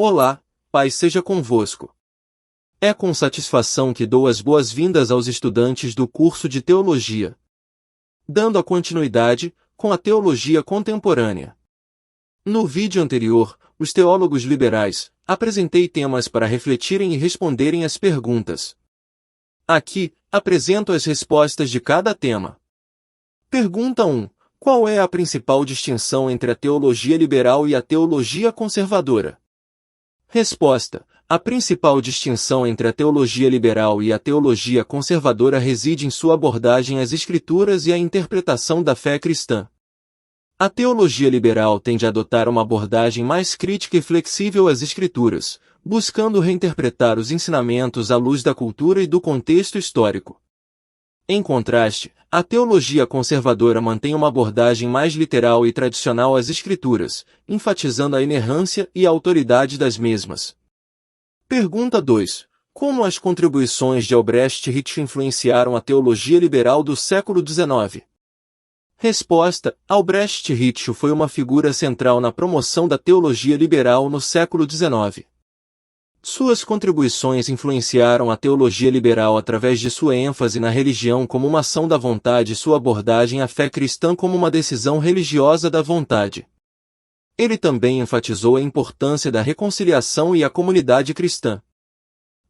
Olá, paz seja convosco. É com satisfação que dou as boas-vindas aos estudantes do curso de Teologia, dando a continuidade com a Teologia Contemporânea. No vídeo anterior, os teólogos liberais, apresentei temas para refletirem e responderem às perguntas. Aqui, apresento as respostas de cada tema. Pergunta 1. Qual é a principal distinção entre a teologia liberal e a teologia conservadora? Resposta. A principal distinção entre a teologia liberal e a teologia conservadora reside em sua abordagem às Escrituras e à interpretação da fé cristã. A teologia liberal tende a adotar uma abordagem mais crítica e flexível às Escrituras, buscando reinterpretar os ensinamentos à luz da cultura e do contexto histórico. Em contraste, a teologia conservadora mantém uma abordagem mais literal e tradicional às Escrituras, enfatizando a inerrância e a autoridade das mesmas. Pergunta 2. Como as contribuições de Albrecht Ritschl influenciaram a teologia liberal do século XIX? Resposta. Albrecht Ritschl foi uma figura central na promoção da teologia liberal no século XIX. Suas contribuições influenciaram a teologia liberal através de sua ênfase na religião como uma ação da vontade e sua abordagem à fé cristã como uma decisão religiosa da vontade. Ele também enfatizou a importância da reconciliação e a comunidade cristã.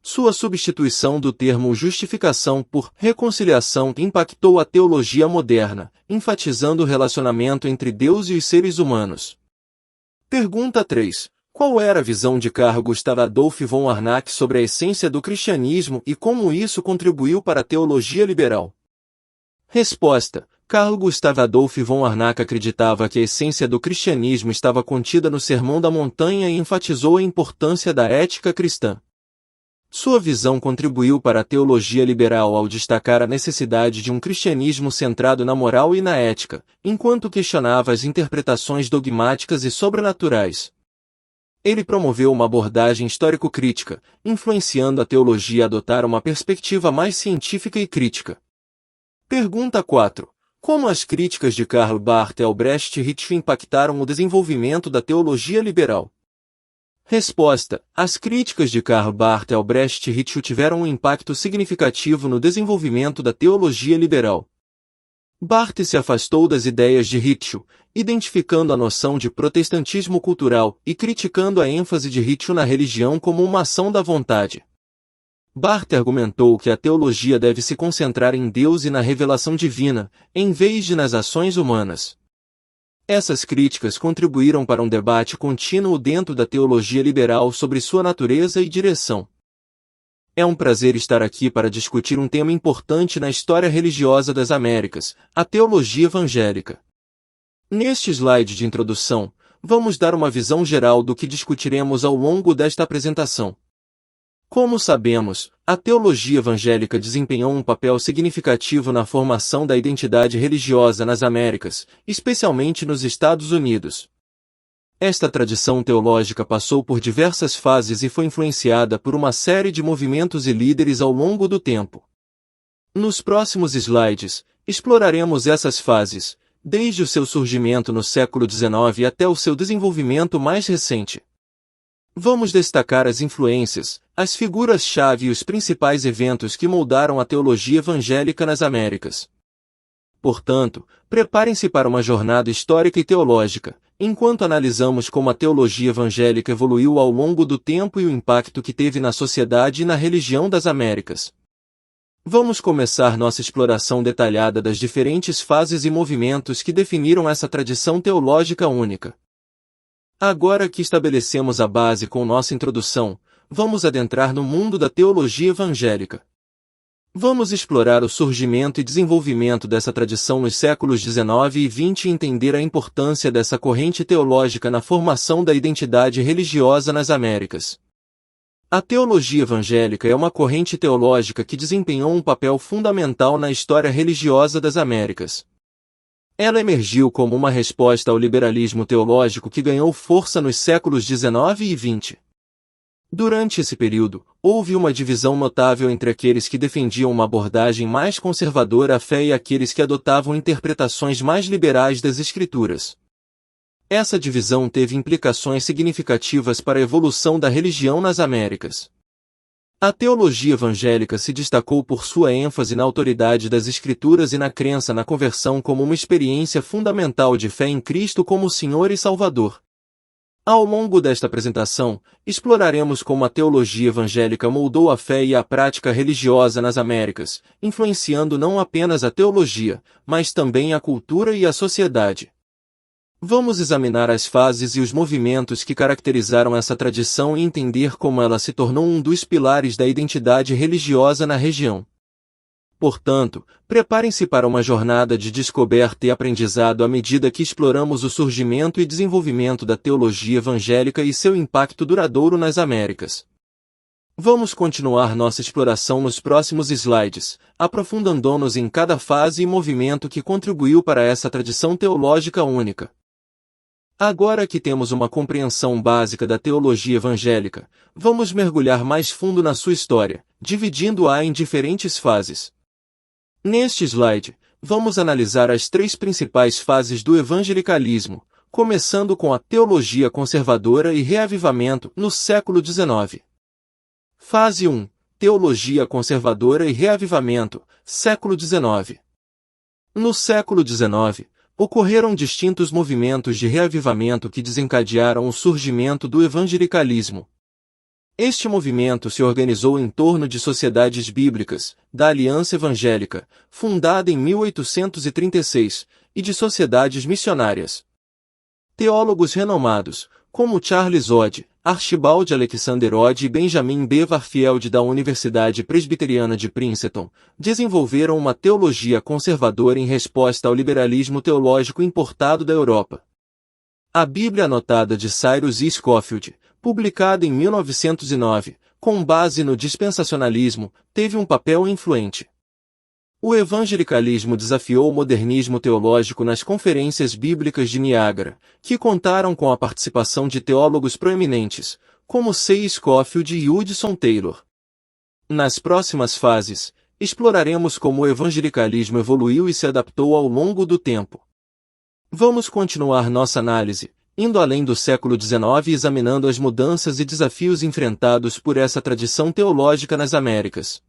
Sua substituição do termo justificação por reconciliação impactou a teologia moderna, enfatizando o relacionamento entre Deus e os seres humanos. Pergunta 3. Qual era a visão de Carl Gustav Adolf von Harnack sobre a essência do cristianismo e como isso contribuiu para a teologia liberal? Resposta. Carl Gustav Adolf von Harnack acreditava que a essência do cristianismo estava contida no Sermão da Montanha e enfatizou a importância da ética cristã. Sua visão contribuiu para a teologia liberal ao destacar a necessidade de um cristianismo centrado na moral e na ética, enquanto questionava as interpretações dogmáticas e sobrenaturais. Ele promoveu uma abordagem histórico-crítica, influenciando a teologia a adotar uma perspectiva mais científica e crítica. Pergunta 4. Como as críticas de Karl Barth e Albrecht Ritschl impactaram o desenvolvimento da teologia liberal? Resposta. As críticas de Karl Barth e Albrecht Ritschl tiveram um impacto significativo no desenvolvimento da teologia liberal. Barth se afastou das ideias de Ritschl, identificando a noção de protestantismo cultural e criticando a ênfase de Ritschl na religião como uma ação da vontade. Barth argumentou que a teologia deve se concentrar em Deus e na revelação divina, em vez de nas ações humanas. Essas críticas contribuíram para um debate contínuo dentro da teologia liberal sobre sua natureza e direção. É um prazer estar aqui para discutir um tema importante na história religiosa das Américas, a teologia evangélica. Neste slide de introdução, vamos dar uma visão geral do que discutiremos ao longo desta apresentação. Como sabemos, a teologia evangélica desempenhou um papel significativo na formação da identidade religiosa nas Américas, especialmente nos Estados Unidos. Esta tradição teológica passou por diversas fases e foi influenciada por uma série de movimentos e líderes ao longo do tempo. Nos próximos slides, exploraremos essas fases, desde o seu surgimento no século XIX até o seu desenvolvimento mais recente. Vamos destacar as influências, as figuras-chave e os principais eventos que moldaram a teologia evangélica nas Américas. Portanto, preparem-se para uma jornada histórica e teológica, enquanto analisamos como a teologia evangélica evoluiu ao longo do tempo e o impacto que teve na sociedade e na religião das Américas. Vamos começar nossa exploração detalhada das diferentes fases e movimentos que definiram essa tradição teológica única. Agora que estabelecemos a base com nossa introdução, vamos adentrar no mundo da teologia evangélica. Vamos explorar o surgimento e desenvolvimento dessa tradição nos séculos XIX e XX e entender a importância dessa corrente teológica na formação da identidade religiosa nas Américas. A teologia evangélica é uma corrente teológica que desempenhou um papel fundamental na história religiosa das Américas. Ela emergiu como uma resposta ao liberalismo teológico que ganhou força nos séculos XIX e XX. Durante esse período, houve uma divisão notável entre aqueles que defendiam uma abordagem mais conservadora à fé e aqueles que adotavam interpretações mais liberais das Escrituras. Essa divisão teve implicações significativas para a evolução da religião nas Américas. A teologia evangélica se destacou por sua ênfase na autoridade das Escrituras e na crença na conversão como uma experiência fundamental de fé em Cristo como Senhor e Salvador. Ao longo desta apresentação, exploraremos como a teologia evangélica moldou a fé e a prática religiosa nas Américas, influenciando não apenas a teologia, mas também a cultura e a sociedade. Vamos examinar as fases e os movimentos que caracterizaram essa tradição e entender como ela se tornou um dos pilares da identidade religiosa na região. Portanto, preparem-se para uma jornada de descoberta e aprendizado à medida que exploramos o surgimento e desenvolvimento da teologia evangélica e seu impacto duradouro nas Américas. Vamos continuar nossa exploração nos próximos slides, aprofundando-nos em cada fase e movimento que contribuiu para essa tradição teológica única. Agora que temos uma compreensão básica da teologia evangélica, vamos mergulhar mais fundo na sua história, dividindo-a em diferentes fases. Neste slide, vamos analisar as 3 principais fases do evangelicalismo, começando com a teologia conservadora e reavivamento no século XIX. Fase 1. Teologia conservadora e reavivamento, século XIX. No século XIX, ocorreram distintos movimentos de reavivamento que desencadearam o surgimento do evangelicalismo. Este movimento se organizou em torno de sociedades bíblicas, da Aliança Evangélica, fundada em 1836, e de sociedades missionárias. Teólogos renomados, como Charles Odd, Archibald Alexander Odd e Benjamin B. Warfield da Universidade Presbiteriana de Princeton, desenvolveram uma teologia conservadora em resposta ao liberalismo teológico importado da Europa. A Bíblia Anotada de Cyrus E. Scofield, publicada em 1909, com base no dispensacionalismo, teve um papel influente. O evangelicalismo desafiou o modernismo teológico nas conferências bíblicas de Niágara, que contaram com a participação de teólogos proeminentes, como C. Scofield e Hudson Taylor. Nas próximas fases, exploraremos como o evangelicalismo evoluiu e se adaptou ao longo do tempo. Vamos continuar nossa análise, indo além do século XIX e examinando as mudanças e desafios enfrentados por essa tradição teológica nas Américas.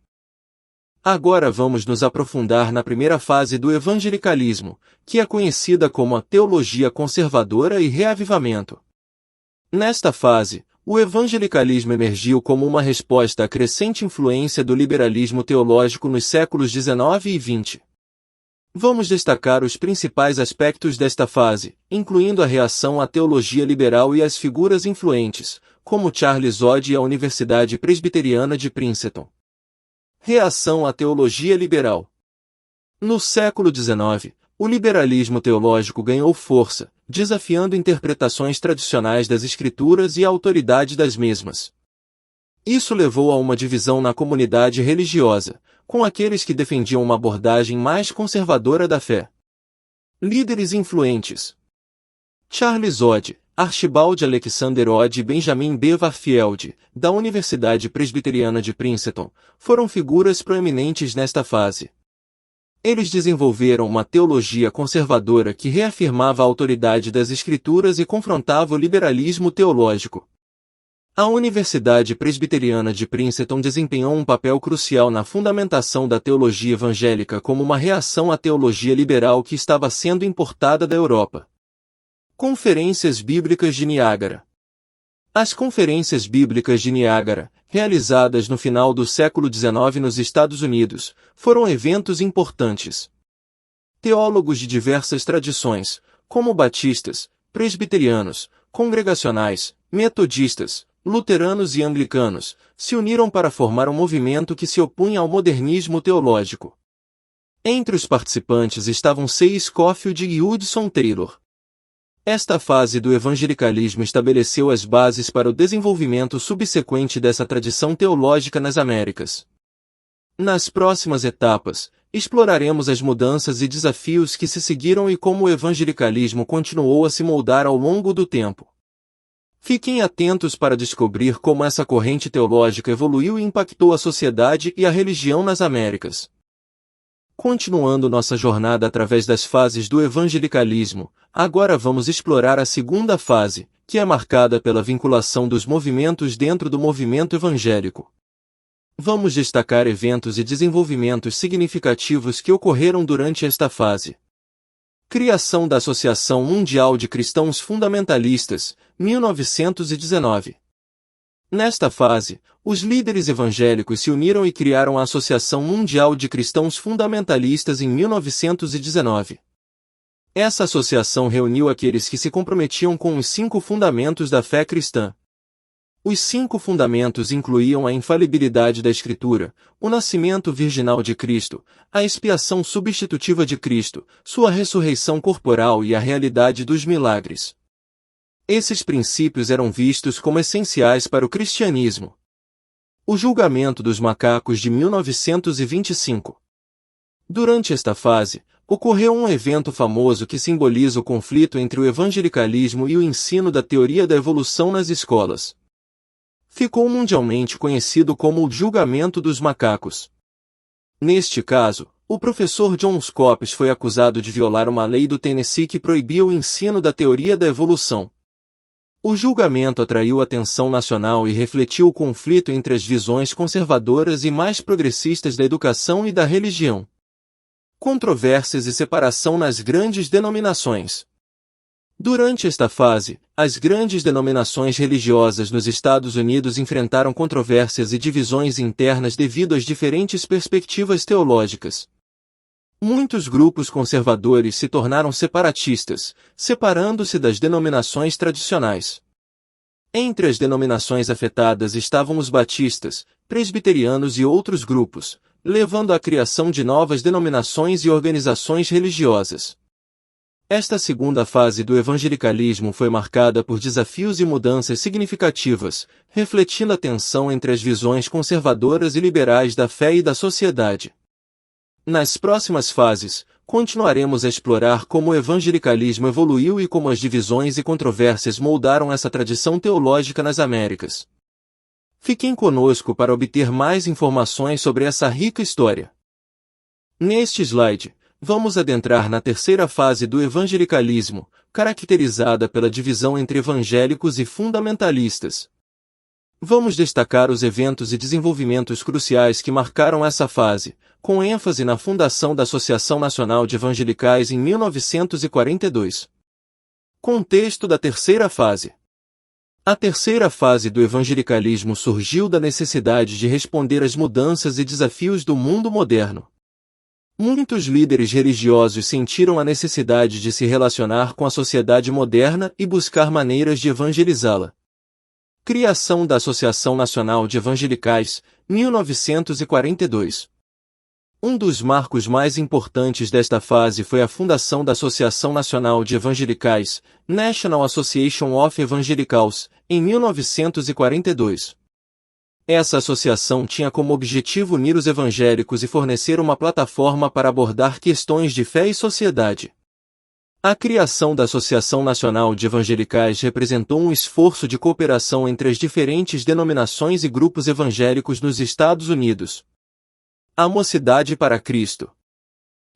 Agora vamos nos aprofundar na primeira fase do evangelicalismo, que é conhecida como a teologia conservadora e reavivamento. Nesta fase, o evangelicalismo emergiu como uma resposta à crescente influência do liberalismo teológico nos séculos XIX e XX. Vamos destacar os principais aspectos desta fase, incluindo a reação à teologia liberal e às figuras influentes, como Charles Odd e a Universidade Presbiteriana de Princeton. Reação à teologia liberal. No século XIX, o liberalismo teológico ganhou força, desafiando interpretações tradicionais das Escrituras e a autoridade das mesmas. Isso levou a uma divisão na comunidade religiosa, com aqueles que defendiam uma abordagem mais conservadora da fé. Líderes influentes. Charles Odd, Archibald Alexander Odd e Benjamin B. Warfield, da Universidade Presbiteriana de Princeton, foram figuras proeminentes nesta fase. Eles desenvolveram uma teologia conservadora que reafirmava a autoridade das Escrituras e confrontava o liberalismo teológico. A Universidade Presbiteriana de Princeton desempenhou um papel crucial na fundamentação da teologia evangélica como uma reação à teologia liberal que estava sendo importada da Europa. Conferências Bíblicas de Niágara. As Conferências Bíblicas de Niágara, realizadas no final do século XIX nos Estados Unidos, foram eventos importantes. Teólogos de diversas tradições, como batistas, presbiterianos, congregacionais, metodistas, luteranos e anglicanos, se uniram para formar um movimento que se opunha ao modernismo teológico. Entre os participantes estavam C. Scofield e Hudson Taylor. Esta fase do evangelicalismo estabeleceu as bases para o desenvolvimento subsequente dessa tradição teológica nas Américas. Nas próximas etapas, exploraremos as mudanças e desafios que se seguiram e como o evangelicalismo continuou a se moldar ao longo do tempo. Fiquem atentos para descobrir como essa corrente teológica evoluiu e impactou a sociedade e a religião nas Américas. Continuando nossa jornada através das fases do evangelicalismo, agora vamos explorar a segunda fase, que é marcada pela vinculação dos movimentos dentro do movimento evangélico. Vamos destacar eventos e desenvolvimentos significativos que ocorreram durante esta fase. Criação da Associação Mundial de Cristãos Fundamentalistas, 1919. Nesta fase, os líderes evangélicos se uniram e criaram a Associação Mundial de Cristãos Fundamentalistas em 1919. Essa associação reuniu aqueles que se comprometiam com os 5 fundamentos da fé cristã. Os 5 fundamentos incluíam a infalibilidade da Escritura, o nascimento virginal de Cristo, a expiação substitutiva de Cristo, sua ressurreição corporal e a realidade dos milagres. Esses princípios eram vistos como essenciais para o cristianismo. O julgamento dos macacos de 1925. Durante esta fase, ocorreu um evento famoso que simboliza o conflito entre o evangelicalismo e o ensino da teoria da evolução nas escolas. Ficou mundialmente conhecido como o julgamento dos macacos. Neste caso, o professor John Scopes foi acusado de violar uma lei do Tennessee que proibia o ensino da teoria da evolução. O julgamento atraiu atenção nacional e refletiu o conflito entre as visões conservadoras e mais progressistas da educação e da religião. Controvérsias e separação nas grandes denominações. Durante esta fase, as grandes denominações religiosas nos Estados Unidos enfrentaram controvérsias e divisões internas devido às diferentes perspectivas teológicas. Muitos grupos conservadores se tornaram separatistas, separando-se das denominações tradicionais. Entre as denominações afetadas estavam os batistas, presbiterianos e outros grupos, levando à criação de novas denominações e organizações religiosas. Esta segunda fase do evangelicalismo foi marcada por desafios e mudanças significativas, refletindo a tensão entre as visões conservadoras e liberais da fé e da sociedade. Nas próximas fases, continuaremos a explorar como o evangelicalismo evoluiu e como as divisões e controvérsias moldaram essa tradição teológica nas Américas. Fiquem conosco para obter mais informações sobre essa rica história. Neste slide, vamos adentrar na terceira fase do evangelicalismo, caracterizada pela divisão entre evangélicos e fundamentalistas. Vamos destacar os eventos e desenvolvimentos cruciais que marcaram essa fase, com ênfase na fundação da Associação Nacional de Evangelicais em 1942. Contexto da terceira fase. A terceira fase do evangelicalismo surgiu da necessidade de responder às mudanças e desafios do mundo moderno. Muitos líderes religiosos sentiram a necessidade de se relacionar com a sociedade moderna e buscar maneiras de evangelizá-la. Criação da Associação Nacional de Evangelicais, 1942. Um dos marcos mais importantes desta fase foi a fundação da Associação Nacional de Evangelicais, National Association of Evangelicals, em 1942. Essa associação tinha como objetivo unir os evangélicos e fornecer uma plataforma para abordar questões de fé e sociedade. A criação da Associação Nacional de Evangelicais representou um esforço de cooperação entre as diferentes denominações e grupos evangélicos nos Estados Unidos. A Mocidade para Cristo.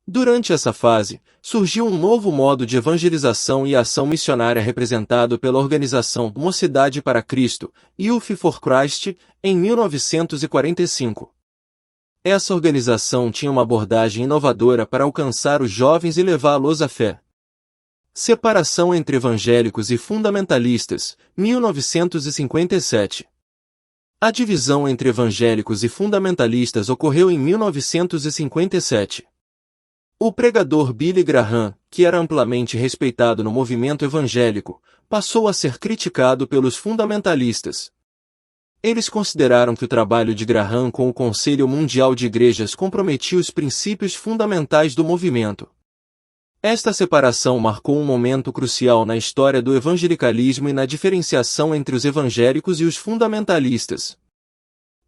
Durante essa fase, surgiu um novo modo de evangelização e ação missionária representado pela organização Mocidade para Cristo, Youth for Christ, em 1945. Essa organização tinha uma abordagem inovadora para alcançar os jovens e levá-los à fé. Separação entre evangélicos e fundamentalistas, 1957. A divisão entre evangélicos e fundamentalistas ocorreu em 1957. O pregador Billy Graham, que era amplamente respeitado no movimento evangélico, passou a ser criticado pelos fundamentalistas. Eles consideraram que o trabalho de Graham com o Conselho Mundial de Igrejas comprometia os princípios fundamentais do movimento. Esta separação marcou um momento crucial na história do evangelicalismo e na diferenciação entre os evangélicos e os fundamentalistas.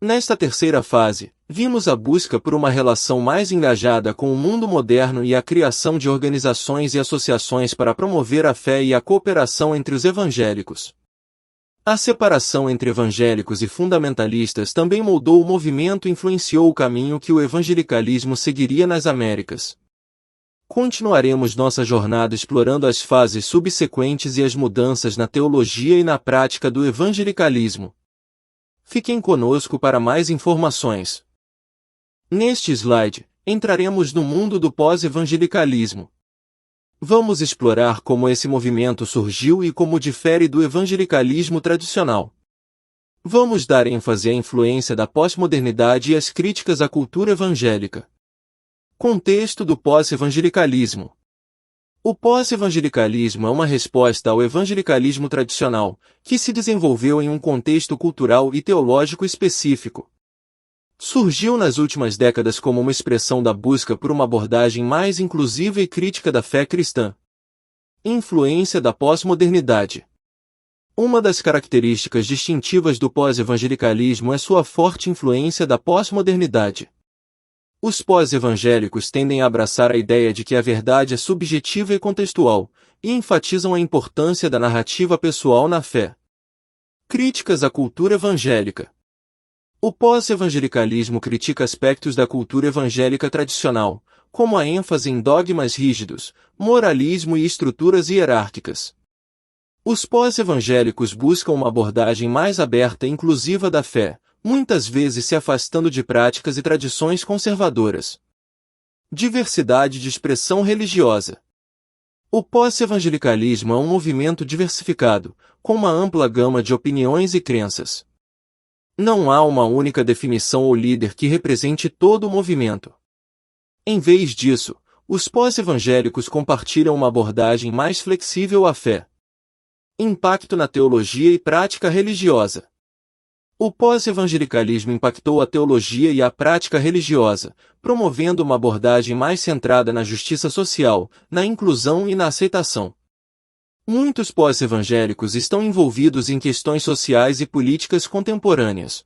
Nesta terceira fase, vimos a busca por uma relação mais engajada com o mundo moderno e a criação de organizações e associações para promover a fé e a cooperação entre os evangélicos. A separação entre evangélicos e fundamentalistas também moldou o movimento e influenciou o caminho que o evangelicalismo seguiria nas Américas. Continuaremos nossa jornada explorando as fases subsequentes e as mudanças na teologia e na prática do evangelicalismo. Fiquem conosco para mais informações. Neste slide, entraremos no mundo do pós-evangelicalismo. Vamos explorar como esse movimento surgiu e como difere do evangelicalismo tradicional. Vamos dar ênfase à influência da pós-modernidade e às críticas à cultura evangélica. Contexto do pós-evangelicalismo. O pós-evangelicalismo é uma resposta ao evangelicalismo tradicional, que se desenvolveu em um contexto cultural e teológico específico. Surgiu nas últimas décadas como uma expressão da busca por uma abordagem mais inclusiva e crítica da fé cristã. Influência da pós-modernidade. Uma das características distintivas do pós-evangelicalismo é sua forte influência da pós-modernidade. Os pós-evangélicos tendem a abraçar a ideia de que a verdade é subjetiva e contextual, e enfatizam a importância da narrativa pessoal na fé. Críticas à cultura evangélica. O pós-evangelicalismo critica aspectos da cultura evangélica tradicional, como a ênfase em dogmas rígidos, moralismo e estruturas hierárquicas. Os pós-evangélicos buscam uma abordagem mais aberta e inclusiva da fé, muitas vezes se afastando de práticas e tradições conservadoras. Diversidade de expressão religiosa. O pós-evangelicalismo é um movimento diversificado, com uma ampla gama de opiniões e crenças. Não há uma única definição ou líder que represente todo o movimento. Em vez disso, os pós-evangélicos compartilham uma abordagem mais flexível à fé. Impacto na teologia e prática religiosa. O pós-evangelicalismo impactou a teologia e a prática religiosa, promovendo uma abordagem mais centrada na justiça social, na inclusão e na aceitação. Muitos pós-evangélicos estão envolvidos em questões sociais e políticas contemporâneas.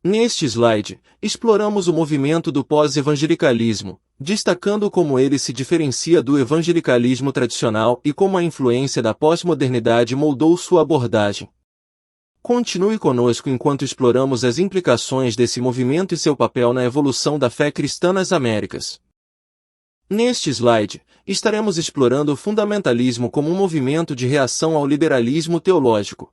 Neste slide, exploramos o movimento do pós-evangelicalismo, destacando como ele se diferencia do evangelicalismo tradicional e como a influência da pós-modernidade moldou sua abordagem. Continue conosco enquanto exploramos as implicações desse movimento e seu papel na evolução da fé cristã nas Américas. Neste slide, estaremos explorando o fundamentalismo como um movimento de reação ao liberalismo teológico.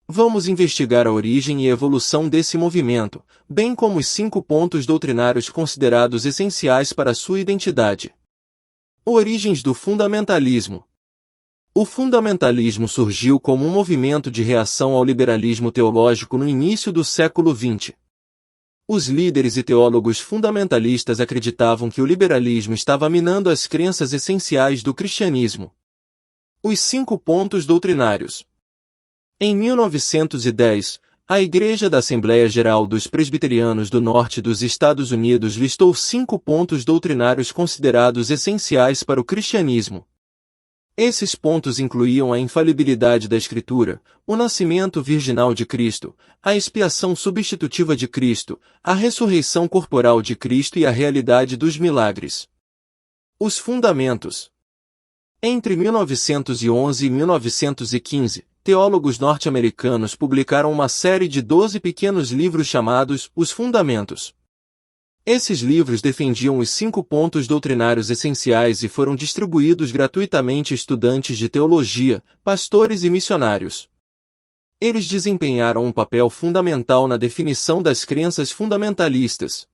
Vamos investigar a origem e evolução desse movimento, bem como os 5 pontos doutrinários considerados essenciais para sua identidade. Origens do fundamentalismo. O fundamentalismo surgiu como um movimento de reação ao liberalismo teológico no início do século XX. Os líderes e teólogos fundamentalistas acreditavam que o liberalismo estava minando as crenças essenciais do cristianismo. Os 5 pontos doutrinários. Em 1910, a Igreja da Assembleia Geral dos Presbiterianos do Norte dos Estados Unidos listou 5 pontos doutrinários considerados essenciais para o cristianismo. Esses pontos incluíam a infalibilidade da Escritura, o nascimento virginal de Cristo, a expiação substitutiva de Cristo, a ressurreição corporal de Cristo e a realidade dos milagres. Os fundamentos. Entre 1911 e 1915, teólogos norte-americanos publicaram uma série de 12 pequenos livros chamados Os Fundamentos. Esses livros defendiam os 5 pontos doutrinários essenciais e foram distribuídos gratuitamente a estudantes de teologia, pastores e missionários. Eles desempenharam um papel fundamental na definição das crenças fundamentalistas.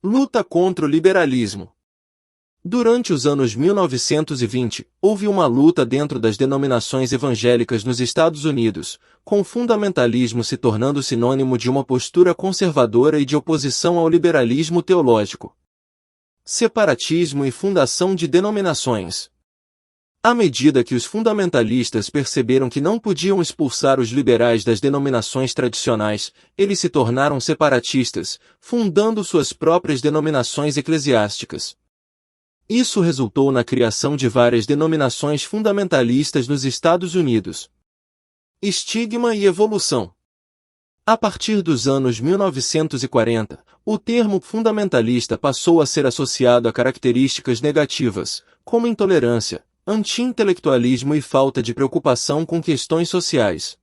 Luta contra o liberalismo. Durante os anos 1920, houve uma luta dentro das denominações evangélicas nos Estados Unidos, com o fundamentalismo se tornando sinônimo de uma postura conservadora e de oposição ao liberalismo teológico. Separatismo e fundação de denominações. À medida que os fundamentalistas perceberam que não podiam expulsar os liberais das denominações tradicionais, eles se tornaram separatistas, fundando suas próprias denominações eclesiásticas. Isso resultou na criação de várias denominações fundamentalistas nos Estados Unidos. Estigma e evolução. A partir dos anos 1940, o termo fundamentalista passou a ser associado a características negativas, como intolerância, anti-intelectualismo e falta de preocupação com questões sociais.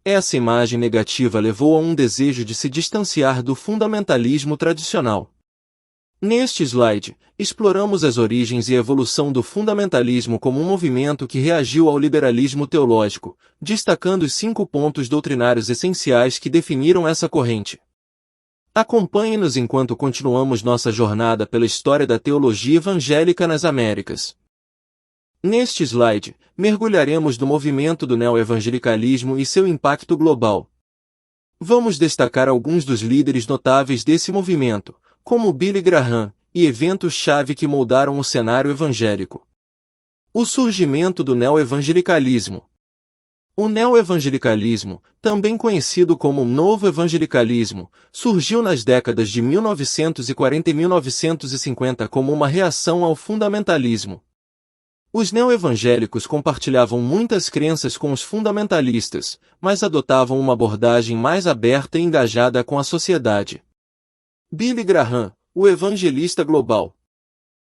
Essa imagem negativa levou a um desejo de se distanciar do fundamentalismo tradicional. Neste slide, exploramos as origens e evolução do fundamentalismo como um movimento que reagiu ao liberalismo teológico, destacando os 5 pontos doutrinários essenciais que definiram essa corrente. Acompanhe-nos enquanto continuamos nossa jornada pela história da teologia evangélica nas Américas. Neste slide, mergulharemos no movimento do neoevangelicalismo e seu impacto global. Vamos destacar alguns dos líderes notáveis desse movimento, como Billy Graham, e eventos-chave que moldaram o cenário evangélico. O surgimento do neoevangelicalismo. O neoevangelicalismo, também conhecido como Novo Evangelicalismo, surgiu nas décadas de 1940 e 1950 como uma reação ao fundamentalismo. Os neoevangélicos compartilhavam muitas crenças com os fundamentalistas, mas adotavam uma abordagem mais aberta e engajada com a sociedade. Billy Graham, o evangelista global.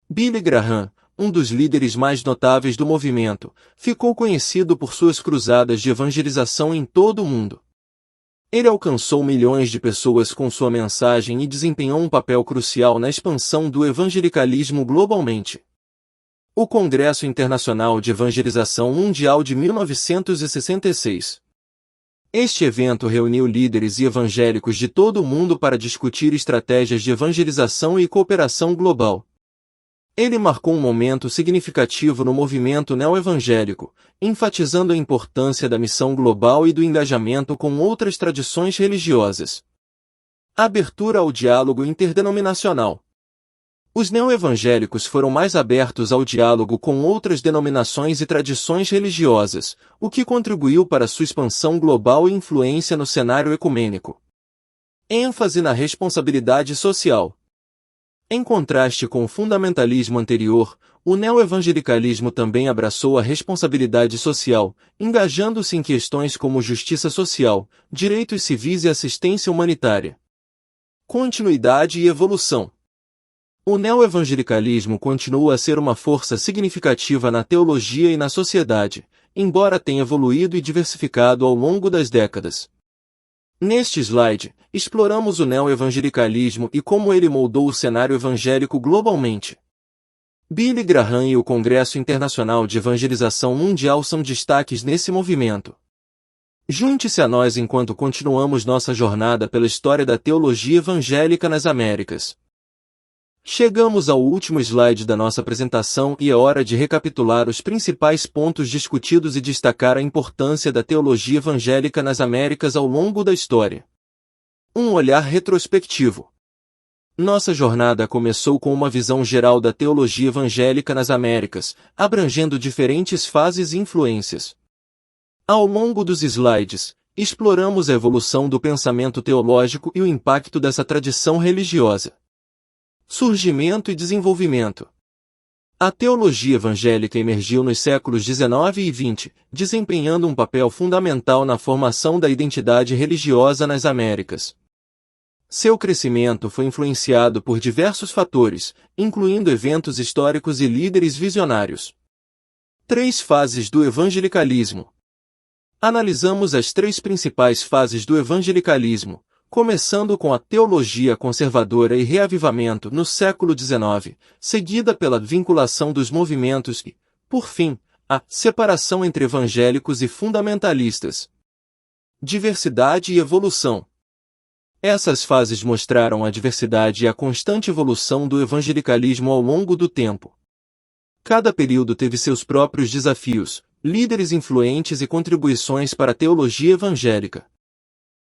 Billy Graham, um dos líderes mais notáveis do movimento, ficou conhecido por suas cruzadas de evangelização em todo o mundo. Ele alcançou milhões de pessoas com sua mensagem e desempenhou um papel crucial na expansão do evangelicalismo globalmente. O Congresso Internacional de Evangelização Mundial de 1966. Este evento reuniu líderes e evangélicos de todo o mundo para discutir estratégias de evangelização e cooperação global. Ele marcou um momento significativo no movimento neoevangélico, enfatizando a importância da missão global e do engajamento com outras tradições religiosas. Abertura ao diálogo interdenominacional. Os neoevangélicos foram mais abertos ao diálogo com outras denominações e tradições religiosas, o que contribuiu para sua expansão global e influência no cenário ecumênico. ênfase na responsabilidade social. Em contraste com o fundamentalismo anterior, o neoevangelicalismo também abraçou a responsabilidade social, engajando-se em questões como justiça social, direitos civis e assistência humanitária. Continuidade e evolução. O neoevangelicalismo continua a ser uma força significativa na teologia e na sociedade, embora tenha evoluído e diversificado ao longo das décadas. Neste slide, exploramos o neoevangelicalismo e como ele moldou o cenário evangélico globalmente. Billy Graham e o Congresso Internacional de Evangelização Mundial são destaques nesse movimento. Junte-se a nós enquanto continuamos nossa jornada pela história da teologia evangélica nas Américas. Chegamos ao último slide da nossa apresentação e é hora de recapitular os principais pontos discutidos e destacar a importância da teologia evangélica nas Américas ao longo da história. Um olhar retrospectivo. Nossa jornada começou com uma visão geral da teologia evangélica nas Américas, abrangendo diferentes fases e influências. Ao longo dos slides, exploramos a evolução do pensamento teológico e o impacto dessa tradição religiosa. Surgimento e desenvolvimento. A teologia evangélica emergiu nos séculos XIX e XX, desempenhando um papel fundamental na formação da identidade religiosa nas Américas. Seu crescimento foi influenciado por diversos fatores, incluindo eventos históricos e líderes visionários. 3 fases do evangelicalismo. Analisamos as 3 principais fases do evangelicalismo, começando com a teologia conservadora e reavivamento no século XIX, seguida pela vinculação dos movimentos e, por fim, a separação entre evangélicos e fundamentalistas. Diversidade e evolução. Essas fases mostraram a diversidade e a constante evolução do evangelicalismo ao longo do tempo. Cada período teve seus próprios desafios, líderes influentes e contribuições para a teologia evangélica.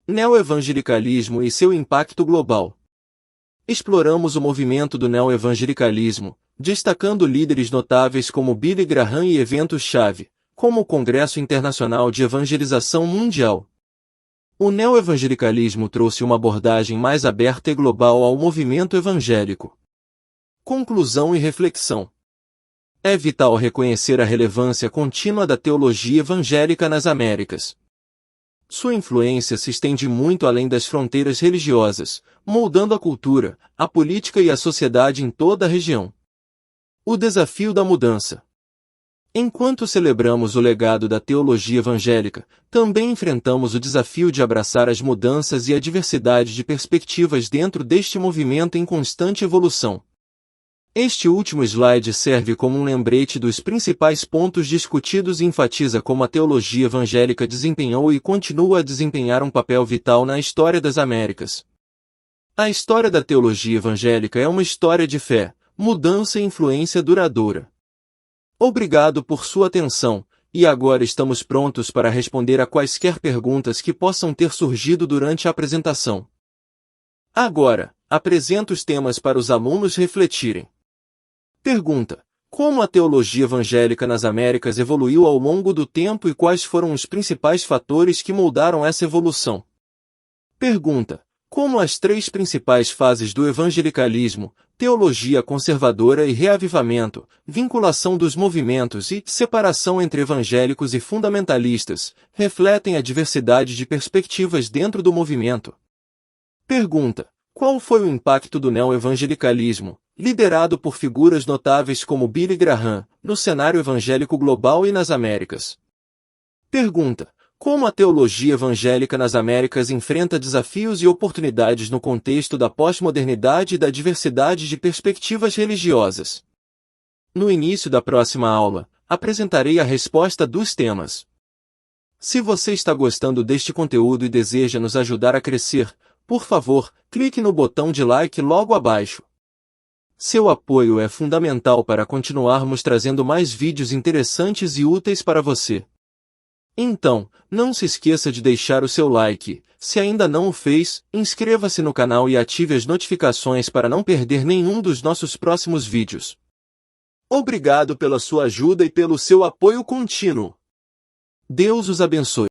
Neoevangelicalismo e seu impacto global. Exploramos o movimento do neoevangelicalismo, destacando líderes notáveis como Billy Graham e eventos-chave, como o Congresso Internacional de Evangelização Mundial. O neoevangelicalismo trouxe uma abordagem mais aberta e global ao movimento evangélico. Conclusão e reflexão. É vital reconhecer a relevância contínua da teologia evangélica nas Américas. Sua influência se estende muito além das fronteiras religiosas, moldando a cultura, a política e a sociedade em toda a região. O desafio da mudança. Enquanto celebramos o legado da teologia evangélica, também enfrentamos o desafio de abraçar as mudanças e a diversidade de perspectivas dentro deste movimento em constante evolução. Este último slide serve como um lembrete dos principais pontos discutidos e enfatiza como a teologia evangélica desempenhou e continua a desempenhar um papel vital na história das Américas. A história da teologia evangélica é uma história de fé, mudança e influência duradoura. Obrigado por sua atenção, e agora estamos prontos para responder a quaisquer perguntas que possam ter surgido durante a apresentação. Agora, apresento os temas para os alunos refletirem. Pergunta: como a teologia evangélica nas Américas evoluiu ao longo do tempo e quais foram os principais fatores que moldaram essa evolução? Pergunta: como as três principais fases do evangelicalismo, teologia conservadora e reavivamento, vinculação dos movimentos e separação entre evangélicos e fundamentalistas, refletem a diversidade de perspectivas dentro do movimento? Pergunta: qual foi o impacto do neo-evangelicalismo, liderado por figuras notáveis como Billy Graham, no cenário evangélico global e nas Américas? Pergunta: como a teologia evangélica nas Américas enfrenta desafios e oportunidades no contexto da pós-modernidade e da diversidade de perspectivas religiosas? No início da próxima aula, apresentarei a resposta dos temas. Se você está gostando deste conteúdo e deseja nos ajudar a crescer, por favor, clique no botão de like logo abaixo. Seu apoio é fundamental para continuarmos trazendo mais vídeos interessantes e úteis para você. Então, não se esqueça de deixar o seu like. Se ainda não o fez, inscreva-se no canal e ative as notificações para não perder nenhum dos nossos próximos vídeos. Obrigado pela sua ajuda e pelo seu apoio contínuo. Deus os abençoe.